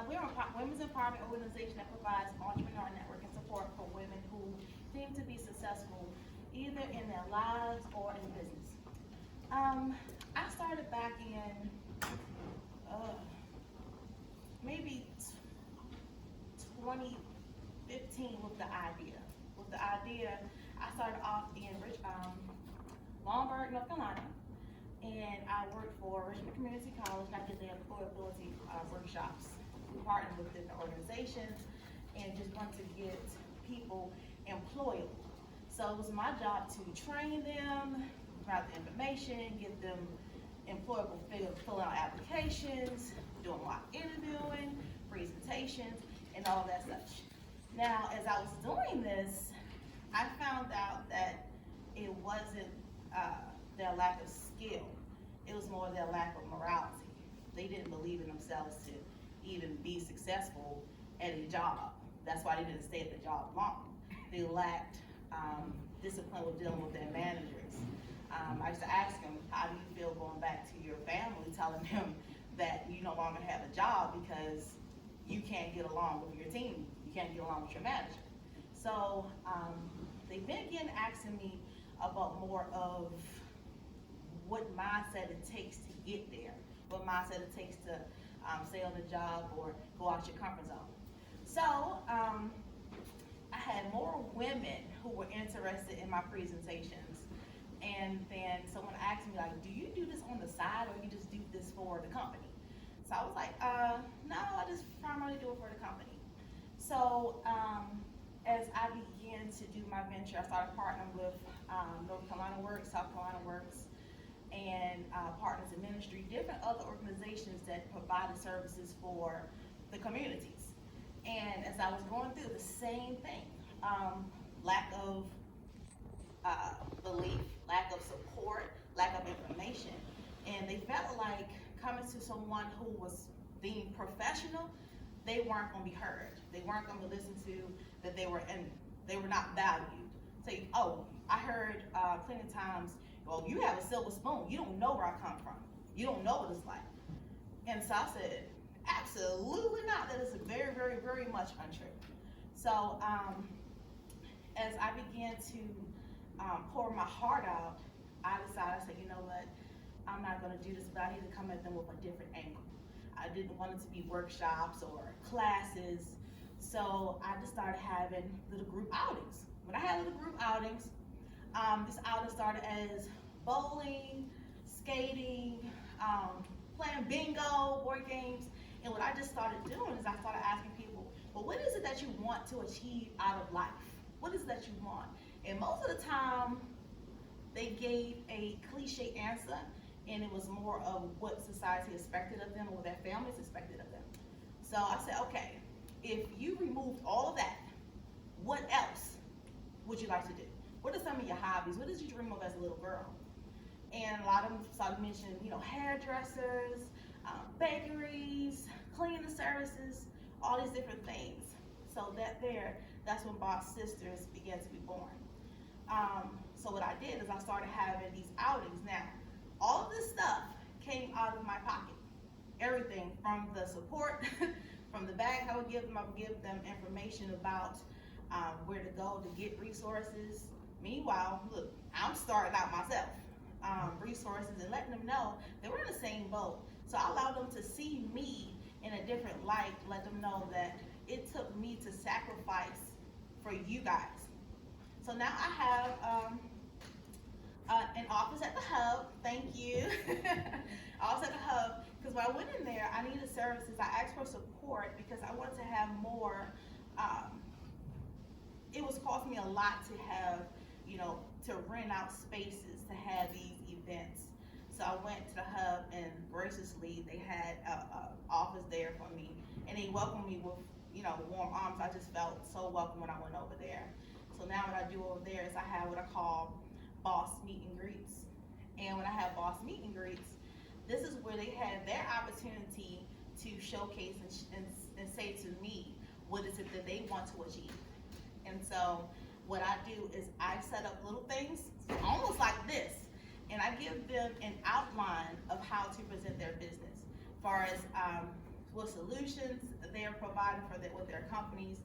We're a women's empowerment organization that provides entrepreneur network and support for women who seem to be successful either in their lives or in business. I started back in maybe 2015 with the idea. I started off in Lombard, North Carolina, and I worked for Richmond Community College, and I did their employability workshops. We partnered with different organizations and just wanted to get people employable. So it was my job to train them, provide the information, get them employable, fill out applications, doing mock interviewing, presentations, and all that such. Now, as I was doing this, I found out that it wasn't their lack of skill, it was more their lack of morality. They didn't believe in themselves to even be successful at a job. That's why they didn't stay at the job long. They lacked discipline with dealing with their managers. I used to ask them, how do you feel going back to your family, telling them that you no longer have a job because you can't get along with your team, you can't get along with your manager. So they began asking me about more of what mindset it takes to get there, what mindset it takes to stay on the job or go out your comfort zone. So I had more women who were interested in my presentations, and then someone asked me, like, do you do this on the side or you just do this for the company? So I was like, no, I just primarily do it for the company. So as I began to do my venture, I started partnering with North Carolina Works, South Carolina Works, and Partners in Ministry, different other organizations that provided services for the communities. And as I was going through, the same thing, lack of belief, lack of support, lack of information. And they felt like coming to someone who was being professional, they weren't going to be heard. They weren't going to be listened to, that they were not valued. Say, oh, I heard plenty of times, well, you have a silver spoon. You don't know where I come from. You don't know what it's like. And so I said, absolutely not. That is very, very, very much untrue. So as I began to pour my heart out, I decided, I said, you know what? I'm not going to do this, but I need to come at them with a different angle. I didn't want it to be workshops or classes. So I just started having little group outings. When I had little group outings, this outing started as bowling, skating, playing bingo, board games. And what I just started doing is I started asking people, well, what is it that you want to achieve out of life? What is it that you want? And most of the time, they gave a cliche answer, and it was more of what society expected of them or what their families expected of them. So I said, okay, if you removed all of that, what else would you like to do? What are some of your hobbies? What did you dream of as a little girl? And a lot of them started mentioning, hairdressers, bakeries, cleaning services, all these different things. So that's when Boss Sisters began to be born. So what I did is I started having these outings. Now, all of this stuff came out of my pocket. Everything from the support, from the bag I would give them information about where to go to get resources. Meanwhile, look, I'm starting out myself, resources, and letting them know that we're in the same boat. So I allowed them to see me in a different light, let them know that it took me to sacrifice for you guys. So now I have an office at the Hub. Thank you. Office at the Hub, because when I went in there, I needed services. I asked for support because I wanted to have more. It was costing me a lot to have, to rent out spaces to have these events. So I went to the Hub, and graciously they had an office there for me, and they welcomed me with, warm arms. I just felt so welcome when I went over there. So now what I do over there is I have what I call boss meet and greets. And when I have boss meet and greets, this is where they had their opportunity to showcase and say to me what is it that they want to achieve. And so what I do is I set up little things almost like this, and I give them an outline of how to present their business, as far as what solutions they're providing for with their companies,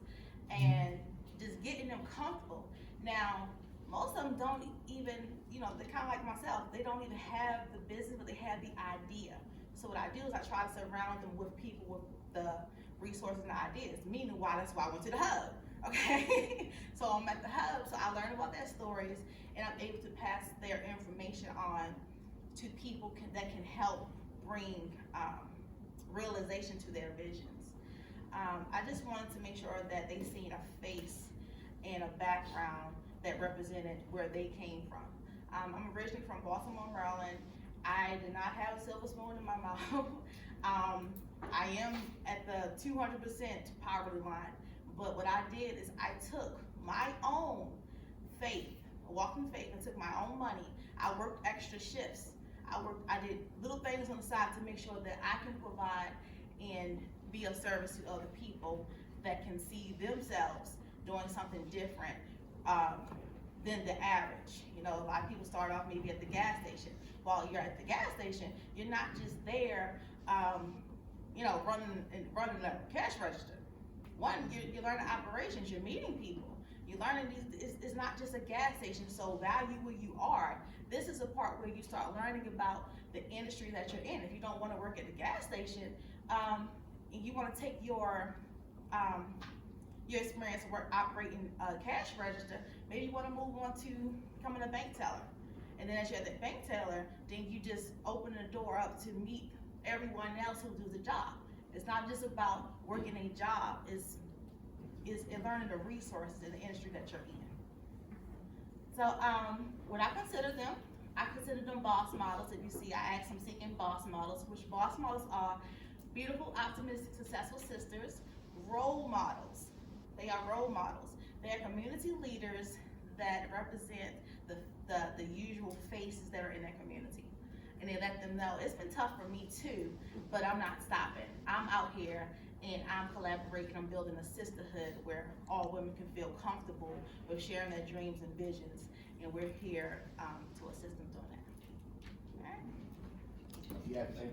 and just getting them comfortable. Now, most of them don't even, they're kind of like myself. They don't even have the business, but they have the idea. So what I do is I try to surround them with people with the resources and ideas. Meanwhile, that's why I went to the hub. Okay, so I'm at the hub, so I learn about their stories, and I'm able to pass their information on to people that can help bring realization to their visions. I just wanted to make sure that they seen a face and a background that represented where they came from. I'm originally from Baltimore, Maryland. I did not have a silver spoon in my mouth. I am at the 200% poverty line, but what I did is I took my own faith, walking faith, and took my own money. I worked extra shifts. I did little things on the side to make sure that I can provide and be of service to other people that can see themselves doing something different than the average. A lot of people start off maybe at the gas station. While you're at the gas station, you're not just there, running the cash register. One, you're learning operations. You're meeting people. You're learning it's not just a gas station. So value where you are. This is a part where you start learning about the industry that you're in. If you don't want to work at the gas station, and you want to take your experience operating a cash register, maybe you want to move on to becoming a bank teller. And then as you're at the bank teller, then you just open the door up to meet everyone else who does the job. It's not just about working a job, it's learning the resources in the industry that you're in. So what I consider them boss models. If you see, I asked them seeking boss models, which boss models are beautiful, optimistic, successful sisters, role models. They are role models. They are community leaders that represent the usual faces that are in their community. And they let them know it's been tough for me too, but I'm not stopping. I'm out here and I'm collaborating. I'm building a sisterhood where all women can feel comfortable with sharing their dreams and visions, and we're here to assist them doing that. All right. Yeah, thank you.